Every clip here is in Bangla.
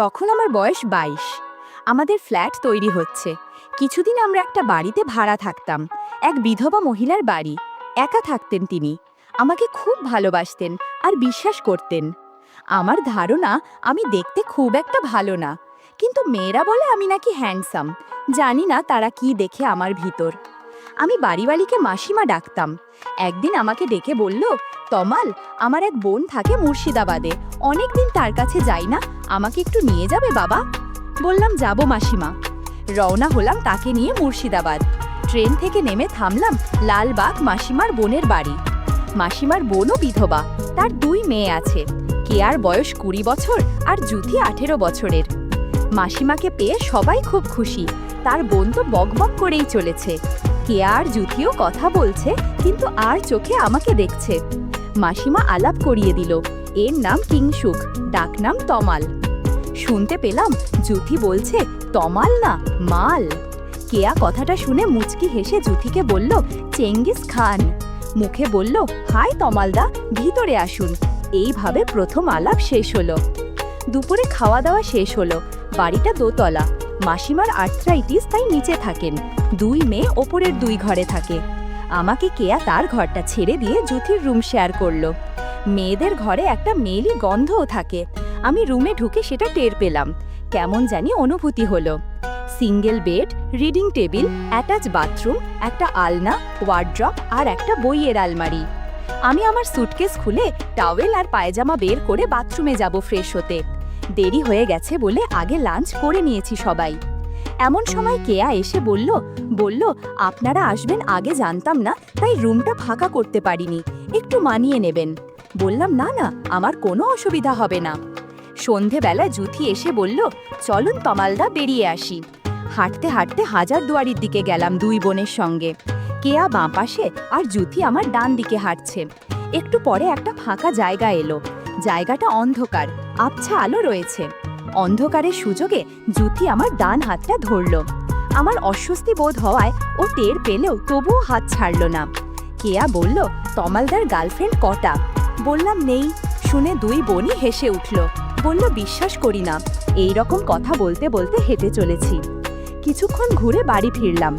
তখন আমার বয়স 22। আমাদের ফ্ল্যাট তৈরি হচ্ছে। কিছুদিন আমরা একটা বাড়িতে ভাড়া থাকতাম, এক বিধবা মহিলার বাড়ি। একা থাকতেন তিনি। আমাকে খুব ভালোবাসতেন আর বিশ্বাস করতেন। আমার ধারণা আমি দেখতে খুব একটা ভালো না, কিন্তু মেয়েরা বলে আমি নাকি হ্যান্ডসাম। জানি না তারা কি দেখে আমার ভিতর। আমি বাড়িওয়ালিকে মাসিমা ডাকতাম। একদিন আমাকে ডেকে বলল, তমাল, আমার এক বোন থাকে মুর্শিদাবাদে, অনেকদিন তার কাছে যাই না, আমাকে একটু নিয়ে যাবে বাবা? বললাম, যাব মাসিমা। রওনা হলাম তাকে নিয়ে মুর্শিদাবাদ। ট্রেন থেকে নেমে থামলাম লালবাগ মাসিমার বোনের বাড়ি। মাসিমার বোনও বিধবা, তার 2 মেয়ে আছে। কেয়ার বয়স 20 বছর আর জুথি 18 বছরের। মাসিমাকে পেয়ে সবাই খুব খুশি। তার বোন তো বকবক করেই চলেছে। কেয়া আর জুথিও কথা বলছে, কিন্তু আর চোখে আমাকে দেখছে। মাসিমা আলাপ করিয়ে দিল, এর নাম কিংসুক, ডাকনাম তমাল। শুনতে পেলাম জুথি বলছে, তমাল না, মাল। কেয়া কথাটা শুনে মুচকি হেসে জুথিকে বলল, চেঙ্গিস খান। মুখে বলল, হাই তমালদা, ভিতরে আসুন। এইভাবে প্রথম আলাপ শেষ হলো। দুপুরে খাওয়া দাওয়া শেষ হলো। বাড়িটা দোতলা। মাসিমার আর্থ্রাইটিস, তাই নিচে থাকেন। 2 মেয়ে ওপরের 2 ঘরে থাকে। আমাকে কেয়া তার ঘরটা ছেড়ে দিয়ে জুথির রুম শেয়ার করলো। মেয়েদের ঘরে একটা মেলি গন্ধও থাকে। আমি রুমে ঢুকে সেটা টের পেলাম। কেমন জানি অনুভূতি হলো। Single bed, reading table, attach bathroom, একটা আলনা, ওয়ার্ড্রপ আর একটা বইয়ের আলমারি। আমি আমার সুটকেস খুলে টাওয়েল আর পায়জামা বের করে বাথরুমে যাব ফ্রেশ হতে। দেরি হয়ে গেছে বলে আগে লাঞ্চ করে নিয়েছি সবাই। এমন সময় কেয়া এসে বলল, আপনারা আসবেন আগে জানতাম না, তাই রুমটা ফাঁকা করতে পারিনি, একটু মানিয়ে নেবেন। বললাম, না না, আমার কোনো অসুবিধা হবে না। সন্ধেবেলায় জুথি এসে বলল, চলুন তমালদা, বেরিয়ে আসি। হাঁটতে হাঁটতে হাজারদুয়ারির দিকে গেলাম 2 বোনের সঙ্গে। কেয়া বাঁ পাশে আর জুথি আমার ডান দিকে হাঁটছে। একটু পরে একটা ফাঁকা জায়গা এলো। জায়গাটা অন্ধকার, আবছা আলো রয়েছে। অন্ধকারের সুযোগে জুথি আমার ডান হাতটা ধরল। আমার অস্বস্তি বোধ হওয়ায় ও টের পেলেও তবুও হাত ছাড়ল না। কেয়া বলল, তমালদার গার্লফ্রেন্ড কটা? বললাম, নেই। শুনে 2 বোনই হেসে উঠল। বলল, বিশ্বাস করি না। এই রকম কথা বলতে বলতে হেঁটে চলেছি। কিছুক্ষণ ঘুরে বাড়ি ফিরলাম।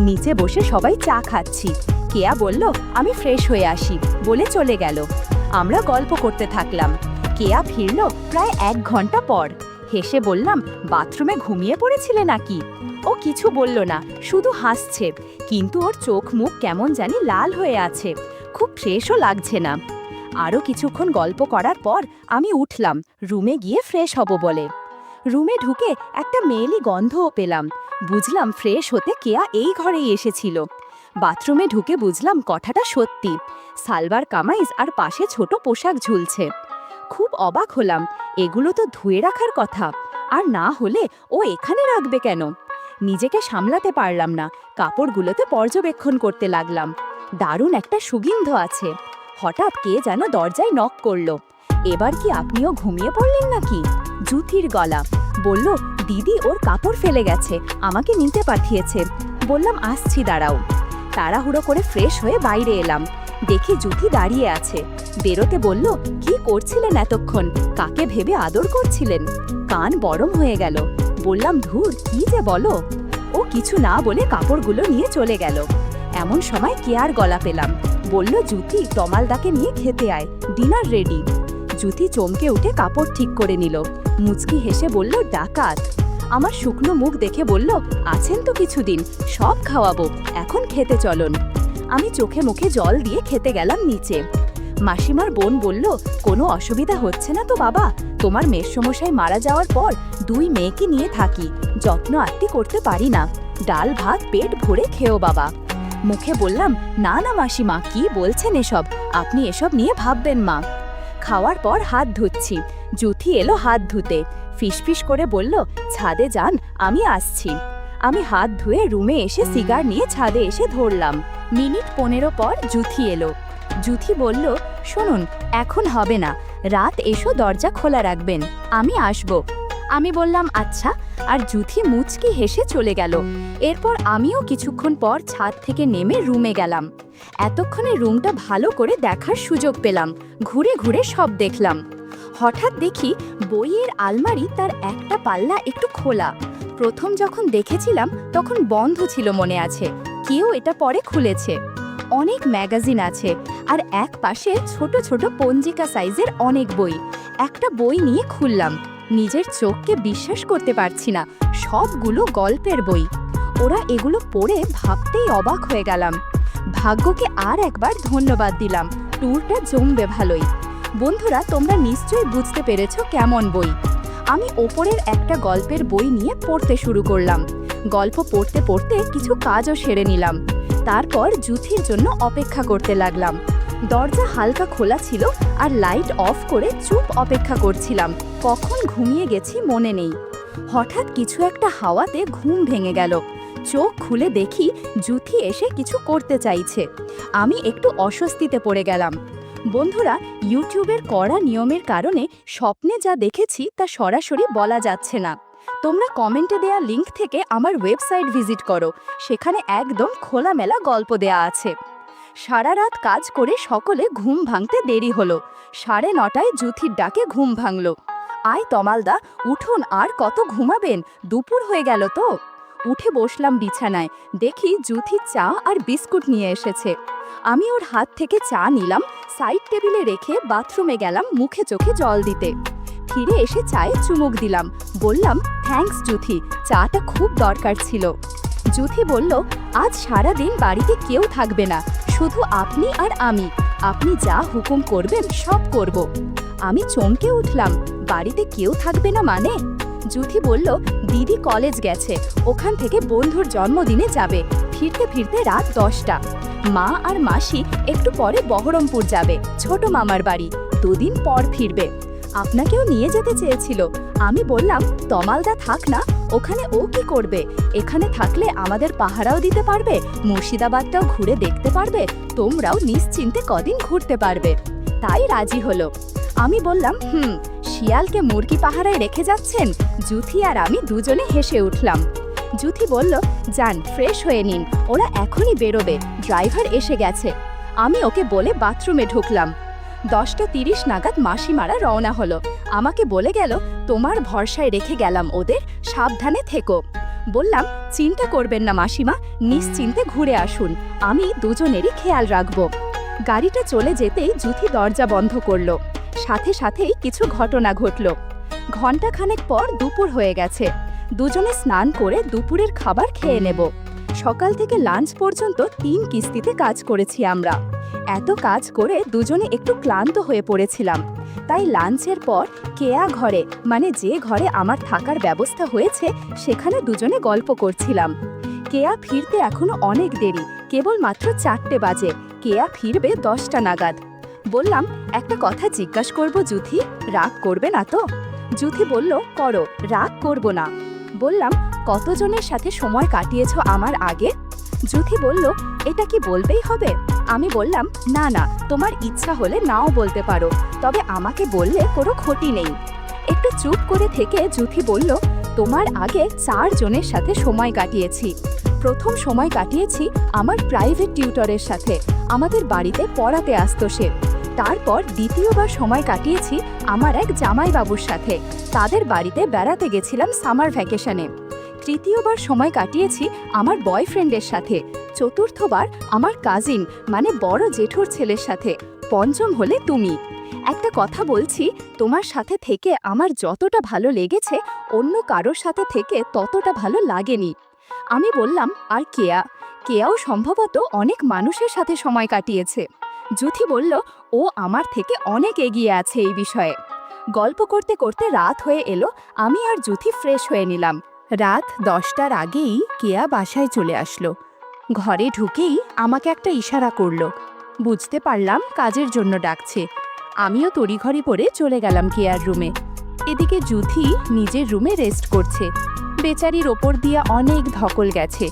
নিচে বসে সবাই চা খাচ্ছি। কেয়া বলল, আমি ফ্রেশ হয়ে আসি, বলে চলে গেল। আমরা গল্প করতে থাকলাম। কেয়া ফিরল প্রায় 1 ঘন্টা পর। হেসে বললাম, বাথরুমে ঘুমিয়ে পড়েছিলে নাকি? ও কিছু বলল না, শুধু হাসছে, কিন্তু ওর চোখ মুখ কেমন জানি লাল হয়ে আছে, খুব ফ্রেশও লাগছে না। আরও কিছুক্ষণ গল্প করার পর আমি উঠলাম রুমে গিয়ে ফ্রেশ হব বলে। রুমে ঢুকে একটা মেয়েলি গন্ধও পেলাম। বুঝলাম ফ্রেশ হতে কেয়া এই ঘরেই এসেছিল। বাথরুমে ঢুকে বুঝলাম কথাটা সত্যি। সালবার কামাইজ আর পাশে ছোট পোশাক ঝুলছে। খুব অবাক হলাম, এগুলো তো ধুয়ে রাখার কথা, আর না হলে ও এখানে রাখবে কেন? নিজেকে সামলাতে পারলাম না, কাপড়গুলোতে পর্যবেক্ষণ করতে লাগলাম। দারুণ একটা সুগন্ধ আছে। হঠাৎ কে যেন দরজায় নক করলো। এবার কি আপনিও ঘুমিয়ে পড়লেন নাকি? জুথির গলা। বলল, দিদি ওর কাপড় ফেলে গেছে, আমাকে নিতে পাঠিয়েছে। বললাম, আসছি, দাঁড়াও। তাড়াহুড়ো করে ফ্রেশ হয়ে বাইরে এলাম। দেখি জুথি দাঁড়িয়ে আছে। বেরোতে বলল, কি করছিলেন এতক্ষণ? কাকে ভেবে আদর করছিলেন? কান গরম হয়ে গেল। বললাম, ধুর, কি যে বলো। ও কিছু না বলে কাপড়গুলো নিয়ে চলে গেল। এমন সময় কেয়ার গলা পেলাম। বলল, জুথি, তমালদাকে নিয়ে খেতে আয়, ডিনার রেডি। জুথি চমকে উঠে কাপড় ঠিক করে নিল। মুচকি হেসে বলল, ডাকাত। আমার শুকনো মুখ দেখে বলল, আছেন তো কিছুদিন, সব খাওয়াবো, এখন খেতে চলুন। আমি চোখে মুখে জল দিয়ে খেতে গেলাম নিচে। মাসিমার বোন বলল, কোনো অসুবিধা হচ্ছে না তো বাবা? তোমার মেসমশাই মারা যাওয়ার পর 2 মেয়েকে নিয়ে থাকি, যত্ন আত্তি করতে পারি না। ডাল ভাত পেট ভরে খেও বাবা। মুখে বললাম, না না মাসিমা, কি বলছেন এসব? আপনি এসব নিয়ে ভাববেন মা। খাওয়ার পর হাত ধুচ্ছি। জুথি এলো হাত ধুতে। ফিসফিস করে বলল, ছাদে যান, আমি আসছি। আমি হাত ধুয়ে রুমে এসে সিগার নিয়ে ছাদে এসে ধরলাম। মিনিট 15 পর জুথি এলো। জুথি বলল, শুনুন, এখন হবে না, রাত এসো, দরজা খোলা রাখবেন, আমি আসব। আমি বললাম, আচ্ছা, আর জুথি মুচকি হেসে চলে গেল। এরপর আমিও কিছুক্ষণ পর ছাদ থেকে নেমে রুমে গেলাম। এতক্ষণে রুমটা ভালো করে দেখার সুযোগ পেলাম। ঘুরে ঘুরে সব দেখলাম। হঠাৎ দেখি বইয়ের আলমারি তার একটা পাল্লা একটু খোলা। প্রথম যখন দেখেছিলাম তখন বন্ধ ছিল মনে আছে, কেউ এটা পরে খুলেছে। অনেক ম্যাগাজিন আছে আর এক পাশে ছোট ছোট পঞ্জিকা সাইজের অনেক বই। একটা বই নিয়ে খুললাম, নিজের চোখকে বিশ্বাস করতে পারছি না, সবগুলো গল্পের বই। ওরা এগুলো পড়ে ভাবতেই অবাক হয়ে গেলাম। ভাগ্যকে আর একবার ধন্যবাদ দিলাম, ট্যুরটা জমবে ভালোই। বন্ধুরা, তোমরা নিশ্চয়ই বুঝতে পেরেছো কেমন বই। আমি ওপরের একটা গল্পের বই নিয়ে পড়তে শুরু করলাম। গল্প পড়তে পড়তে কিছু কাজও সেরে নিলাম। তারপর জুথির জন্য অপেক্ষা করতে লাগলাম। দরজা হালকা খোলা ছিল আর লাইট অফ করে চুপ অপেক্ষা করছিলাম। কখন ঘুমিয়ে গেছি মনে নেই। হঠাৎ কিছু একটা হাওয়াতে ঘুম ভেঙে গেল। চোখ খুলে দেখি জুথি এসে কিছু করতে চাইছে। আমি একটু অস্বস্তিতে পড়ে গেলাম। বন্ধুরা, ইউটিউবের কড়া নিয়মের কারণে স্বপ্নে যা দেখেছি তা সরাসরি বলা যাচ্ছে না। তোমরা কমেন্টে দেয়া লিংক থেকে আমার ওয়েবসাইট ভিজিট করো, সেখানে একদম খোলামেলা গল্প দেয়া আছে। সারা রাত কাজ করে সকলে ঘুম ভাঙতে দেরি হলো। 9:30টায় জুথির ডাকে ঘুম ভাঙল। আয় তমালদা, উঠুন, আর কত ঘুমাবেন, দুপুর হয়ে গেল তো। উঠে বসলাম বিছানায়, দেখি জুথি চা আর বিস্কুট নিয়ে এসেছে। আমি ওর হাত থেকে চা নিলাম, সাইড টেবিলে রেখে বাথরুমে গেলাম মুখে চোখে জল দিতে। ফিরে এসে চায়ে চুমুক দিলাম, বললাম থ্যাঙ্কস জুথি, চাটা খুব দরকার ছিল। জুথি বলল, আজ সারা দিন বাড়িতে কেউ থাকবে না, শুধু আপনি আর আমি। আপনি যা হুকুম করবেন সব করব। আমি চমকে উঠলাম, বাড়িতে কেউ থাকবে না মানে? জুথি বলল, দিদি কলেজ গেছে, ওখান থেকে বন্ধুর জন্মদিনে যাবে, ফিরতে ফিরতে রাত 10টা। মা আর মাসি একটু পরে বহরমপুর যাবে, ছোট মামার বাড়ি, 2 দিন পর ফিরবে। আপনাকেও নিয়ে যেতে চেয়েছিল। আমি বললাম, তমালদা থাক না, ওখানে ও কি করবে? এখানে থাকলে আমাদের পাহারাও দিতে পারবে, মুর্শিদাবাদটাও ঘুরে দেখতে পারবে, তোমরাও নিশ্চিন্তে কদিন ঘুরতে পারবে। তাই রাজি হলো। আমি বললাম, শিয়ালকে মুরগি পাহারায় রেখে যাচ্ছেন? জুথি আর আমি দুজনে হেসে উঠলাম। জুথি বলল, যান ফ্রেশ হয়ে নিন, ওরা এখনই বেরোবে, ড্রাইভার এসে গেছে। আমি ওকে বলে বাথরুমে ঢুকলাম। 10:30 নাগাদ মাসিমারা রওনা হলো। আমাকে বলে গেল, তোমার ভরসায় রেখে গেলাম ওদের, সাবধানে থেকো। বললাম, চিন্তা করবেন না মাসিমা, নিশ্চিন্তে ঘুরে আসুন, আমি দুজনেরই খেয়াল রাখব। গাড়িটা চলে যেতেই জুথি দরজা বন্ধ করলো। সাথে সাথেই কিছু ঘটনা ঘটল। ঘণ্টাখানেক পর দুপুর হয়ে গেছে। দুজনে স্নান করে দুপুরের খাবার খেয়ে নেব। সকাল থেকে লাঞ্চ পর্যন্ত 3 কিস্তিতে কাজ করেছি আমরা। এত কাজ করে দুজনে একটু ক্লান্ত হয়ে পড়েছিলাম। তাই লাঞ্চের পর কেয়া ঘরে, মানে যে ঘরে আমার থাকার ব্যবস্থা হয়েছে, সেখানে দুজনে গল্প করছিলাম। কেয়া ফিরতে এখনো অনেক দেরি, কেবলমাত্র 4টে বাজে। কেয়া ফিরবে 10টা নাগাদ। বললাম, একটা কথা জিজ্ঞাসা করব জুথি, রাগ করবে না তো? জুথি বলল, করো, রাগ করব না। বললাম, কতজনের সাথে সময় কাটিয়েছ আমার আগে? জুথি বলল, এটা কি বলবেই হবে? আমি বললাম, না না, তোমার ইচ্ছা হলে নাও বলতে পারো, তবে আমাকে বললে কোনো ক্ষতি নেই। একটু চুপ করে থেকে জুথি বলল, তোমার আগে 4 জনের সাথে সময় কাটিয়েছি। প্রথম সময় কাটিয়েছি আমার প্রাইভেট টিউটরের সাথে, আমাদের বাড়িতে পড়াতে আসতো সে। তারপর দ্বিতীয়বার সময় কাটিয়েছি আমার এক জামাইবাবুর সাথে, তাদের বাড়িতে বেড়াতে গেছিলাম সামার ভ্যাকেশনে। তৃতীয়বার সময় কাটিয়েছি আমার বয়ফ্রেন্ডের সাথে। চতুর্থবার আমার কাজিন, মানে বড় জেঠুর ছেলের সাথে। পঞ্চম হলে তুমি। একটা কথা বলছি, তোমার সাথে থেকে আমার যতটা ভালো লেগেছে, অন্য কারোর সাথে থেকে ততটা ভালো লাগেনি। আমি বললাম, আর কেয়াও সম্ভবত অনেক মানুষের সাথে সময় কাটিয়েছে। জুথি বলল, ও আমার থেকে অনেক এগিয়ে আছে এই বিষয়ে। গল্প করতে করতে রাত হয়ে এলো। আমি আর জুথি ফ্রেশ হয়ে নিলাম। রাত 10টার আগেই কেয়া বাসায় চলে আসলো। ঘরে ঢুকেই আমাকে একটা ইশারা করলো। বুঝতে পারলাম কাজের জন্য ডাকছে। আমিও তড়িঘড়ি পরে চলে গেলাম কেয়ার রুমে। এদিকে জুথি নিজের রুমে রেস্ট করছে। বেচারির ওপর দিয়ে অনেক ধকল গেছে।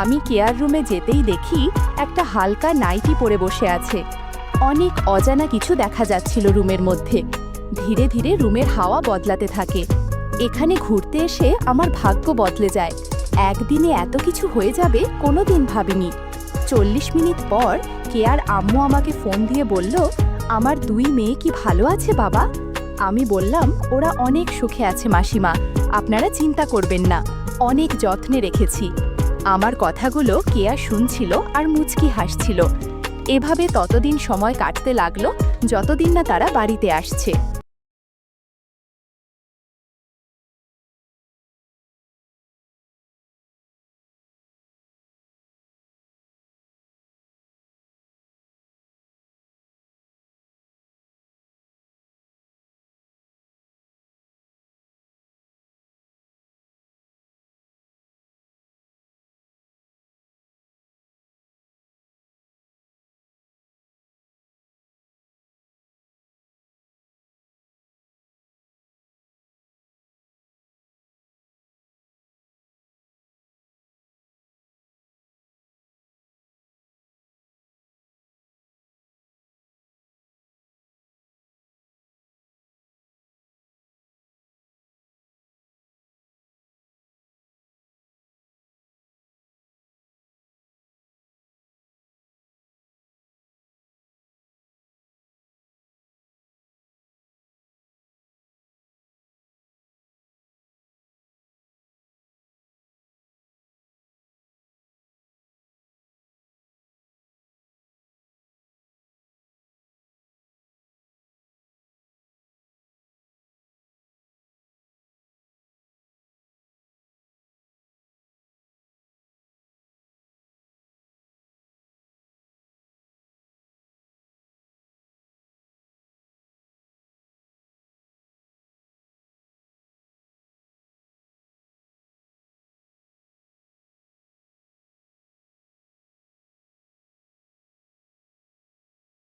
আমি কেয়ার রুমে যেতেই দেখি একটা হালকা নাইটি পরে বসে আছে। অনেক অজানা কিছু দেখা যাচ্ছিল রুমের মধ্যে। ধীরে ধীরে রুমের হাওয়া বদলাতে থাকে। এখানে ঘুরতে এসে আমার ভাগ্য বদলে যায়। একদিনে এত কিছু হয়ে যাবে কোনোদিন ভাবিনি। 40 মিনিট পর কেয়ার আম্মু আমাকে ফোন দিয়ে বলল, আমার 2 মেয়ে কি ভালো আছে বাবা? আমি বললাম, ওরা অনেক সুখে আছে মাসিমা, আপনারা চিন্তা করবেন না, অনেক যত্নে রেখেছি। আমার কথাগুলো কেয়া শুনছিল আর মুচকি হাসছিল। এভাবে ততদিন সময় কাটতে লাগলো যতদিন না তারা বাড়িতে আসছে।